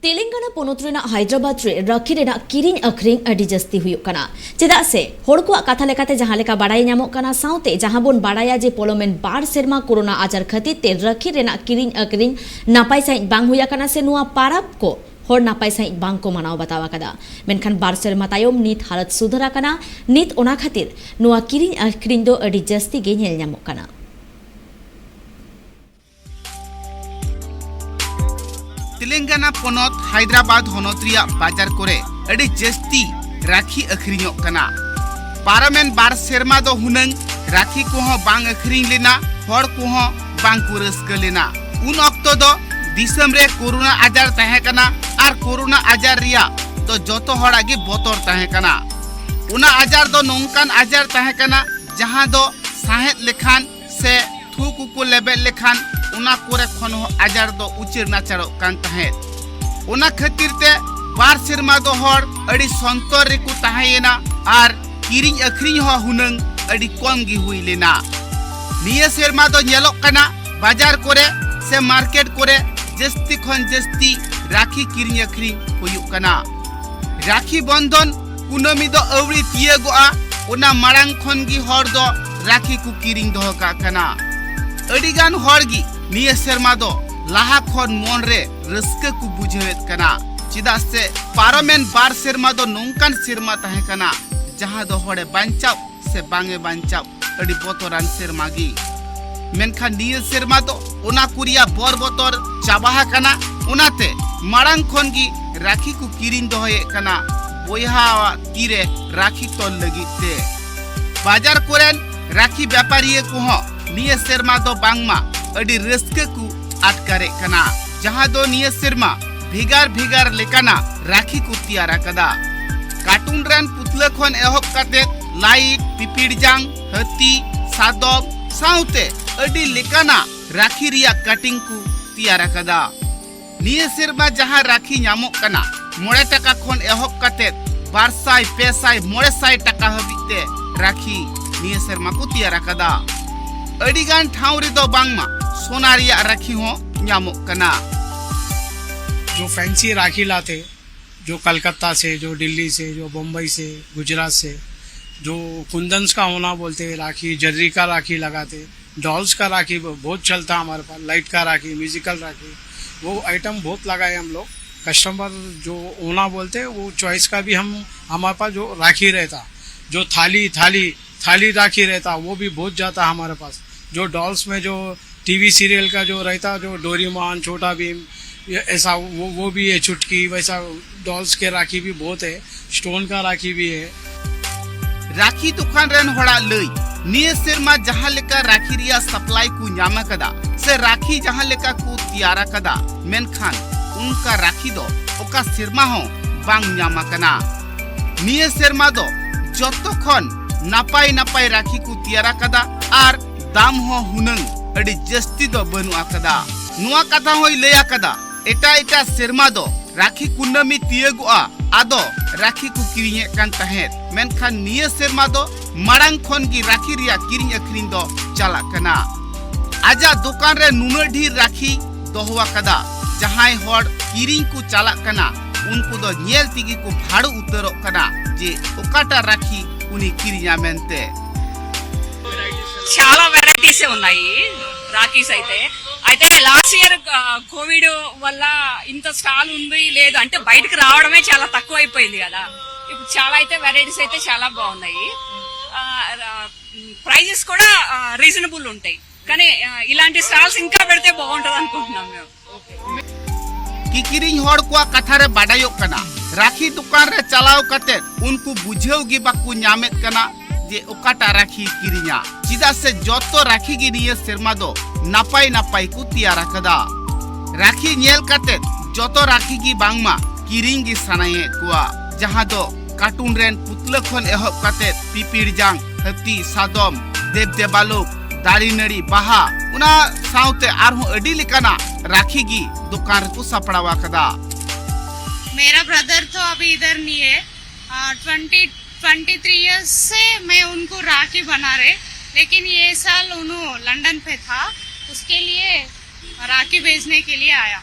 तेलंगाना पोनोत हैदराबाद रे राखी रेना किरिंग अखरिंग अडी जस्ती हुयुक कना चेदा से होड़ को कथा लेकाते जहां लेका बाड़ाय न्यामोग कना साउते जहां बोन बाड़ाया जे पोलोमेन बार सेरमा कोरोना आजार खातिर ते राखी रेना किरिंग अखरिंग नापाय साइज बांग हुया कना से नुआ पाराब को होड़ नापाय साइज बांग को मनाव बतावा कदा मेनखान बार सेरमा तायम नित हालत सुधरा कना नित ओना खातिर नुआ किरिंग अखरिंग दो अडी जस्ती गे नेल न्यामोग कना। तेलंगाना पोनोत हैदराबाद होनोत रिया बाजार कोरे अड़ी जस्ती राखी अखरिंगोग कना। पारमेन बार सेरमा दो हुनंग राखी कोहो बांग अखरिंग लेना होड़ कोहो बांग को रस्का लेना। उन ऑक्टो दो दिसम रे कोरोना आजार तहे कना आर कोरोना आजार रिया तो जोतो होड़ा गे बोतोर तहे कना। उना आजार दो नोंकान आजार तहे कना जहां दो साहेत लेखान से थूक को लेबे लेखान उना कोरे खन आजार दो उचिर नाचारो कान तहे। उना खातिर ते बार सेरमा दो होड़ अड़ी संतर रे को तहेना आर किरिंग अखरिंग हो हुनंग अड़ी कम गी हुई लेना। निये सेरमा दो नेलोक कना बाजार कोरे से मार्केट कोरे जस्ती खन जस्ती राखी किरिंग अखरिंग हुयुक कना। राखी बंधन कुनमी दो अवरी तियगोआ उना मारांग खन गी होड़ दो राखी को किरिंग दो का कना। अड़ीगान होड़ गी निये सेरमा दो लाहा खन मन रे रस्के को बुझेत कना चिदा से पारमेन बार सेरमा दो नोंकान सेरमा तहे कना जहां दो होड़े बांचाव से बांगे बांचाव अड़ी बोतोरान सेरमा गी। मेनखान निये सेरमा दो ओना कुरिया बोर बोतोर चाबाहा कना ओनाते मारांग खन गी राखी को किरिंग दोहे कना बोयहा तीरे राखी तोल लगिते। बाजार कोरेन राखी व्यापारी को निये सेरमा दो बांगमा अड़ी रस्के को आटकारे कना जहां दो निये सेरमा भिगार भिगार लेकाना राखी को तियारा कदा। कार्टून रन पुतला खन एहब काते लाइट पिपिड़जांग हाथी सादब साउते अड़ी लेकाना राखी रिया कटिंग को तियारा कदा। निये सेरमा जहां राखी न्यामोग कना 9 टाका खन एहब काते 200 500 900 टाका हबिते राखी निये सेरमा को तियारा कदा। अड़ीगान ठाव रे दो बांगमा सोना रिया राखी हो न्यामोग कना। जो फैंसी राखी लाते जो कलकत्ता से जो दिल्ली से जो बम्बई से गुजरात से जो कुंदन्स का होना बोलते राखी जर्री का राखी लगाते डॉल्स का राखी बहुत चलता हमारे पास लाइट का राखी म्यूजिकल राखी वो आइटम बहुत लगाए हम लोग। कस्टमर जो होना बोलते वो चॉइस का भी हम हमारे पास जो राखी रहता जो थाली राखी रहता वो भी बहुत जाता हमारे पास। जो डॉल्स में जो टीवी सीरियल का जो रहता जो डोरेमोन छोटा भीम ऐसा वो भी है चुटकी वैसा डॉल्स के राखी भी बहुत है स्टोन का राखी भी है। राखी दुकान रेन होड़ा लई निये सेरमा जहां लेका राखी रिया सप्लाई को न्यामा कदा से राखी जहां लेका को तियारा कदा मेनखान उनका राखी दो ओका सेरमा हो बांग न्यामा कना। निये सेरमा दो जत्तो खन नापाय नापाय राखी को तियारा कदा आर दाम हो हुनंग अड़ी जस्ती दो बनु आकदा। नुआ कथा होई लया कदा एटा सेरमा दो राखी कुंडमी तियगुआ आदो राखी को किरिंगे कान तहेत मेनखान निये सेरमा दो मारांग खन की राखी रिया किरिंग अखरिंग दो चला कना। आजा दुकान रे नुना ढीर राखी दोहवा कदा जहां होड़ किरिंग को चला कना उनको दो नेल तिगी को भाड़ू उतरो कना जे ओकाटा राखी उनी किरिंगा मेनते। చాలా వెరైటీస్ ఉన్నాయి రాఖీస్ అయితే లాస్ట్ ఇయర్ కోవిడ్ వల్ల ఇంత స్టాల్ ఉంది లేదు అంటే బయటకు రావడమే చాలా తక్కువ అయిపోయింది కదా ఇప్పుడు చాలా అయితే వెరైటీస్ అయితే చాలా బాగున్నాయి ప్రైజెస్ కూడా రీజనబుల్ ఉంటాయి కానీ ఇలాంటి స్టాల్స్ ఇంకా పెడితే బాగుంటది అనుకుంటున్నాం మేము। किकिरिंग होड़ को कथा रे बाडायो कना राखी दुकान रे चलाव कते उनको बुझेओगी बाकू न्यामेत कना जे ओकाटा राखी किरिंगा चिदा से जोतो राखी गी निये सेरमा दो नापाय नापाय को तियारा कदा। राखी नेल कते जोतो राखी गी बांगमा किरिंग गी सनाये कुआ जहां दो कार्टून रेन पुतला खन एहब कते पिपिड़जांग हाथी सादम देव देवालोक दाड़ी नड़ी बाहा उना साउते आरहु अडी लेकाना राखी गी दुकान को सपड़ावा कदा। मेरा ब्रदर तो अभी इधर नहीं है 23 इयर्स से मैं उनको राखी बना रहे लेकिन ये साल उन्होंने लंदन पे था उसके लिए राखी भेजने के लिए आया।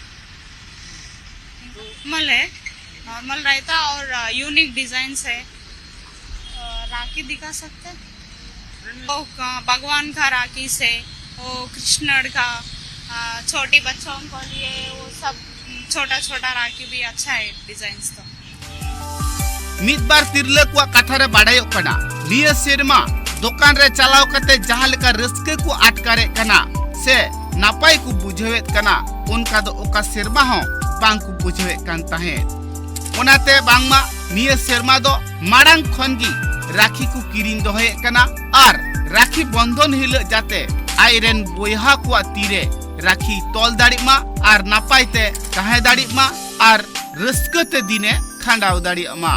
नॉर्मल है, नॉर्मल रहता और यूनिक डिजाइन है। राखी दिखा सकते हैं? वो भगवान का राखी से, वो कृष्ण का, छोटे बच्चों को लिए वो सब छोटा छोटा राखी भी अच्छा है डिजाइन तो। मिदबार तिरला को कथा रे बाडायो कना निया सेरमा दुकान रे चलाव कते जहां लेका रस्के को आटकारे कना से नापाय को बुझेवेत कना उनका दो ओका सेरमा हो बांग को बुझेवेत कान ताहे ओनाते बांगमा निया सेरमा दो मारांग खनगी राखी को किरिन दोहे कना आर राखी बंधन हिल जाते आयरन बोयहा को तीरे राखी तोल दाड़ीमा आर नापायते ताहे दाड़ीमा आर रस्कते दिने खांडाव दाड़ीमा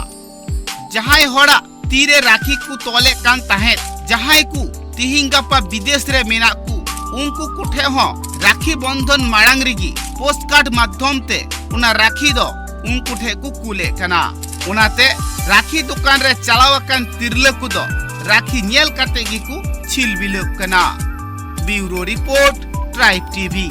जहां होड़ा तीरे राखी को तोले कान ताहे जहां को तिहिं गपा विदेश रे मेना को उनको कुठे हो राखी बंधन मारांग रिगी पोस्ट कार्ड माध्यम ते उना राखी दो उनको ठे को कुले कना उनाते राखी दुकान रे चलावकन तिरले को दो राखी नेल काटे गी को छिल बिलक कना ब्यूरो रिपोर्ट ट्राइब टीवी।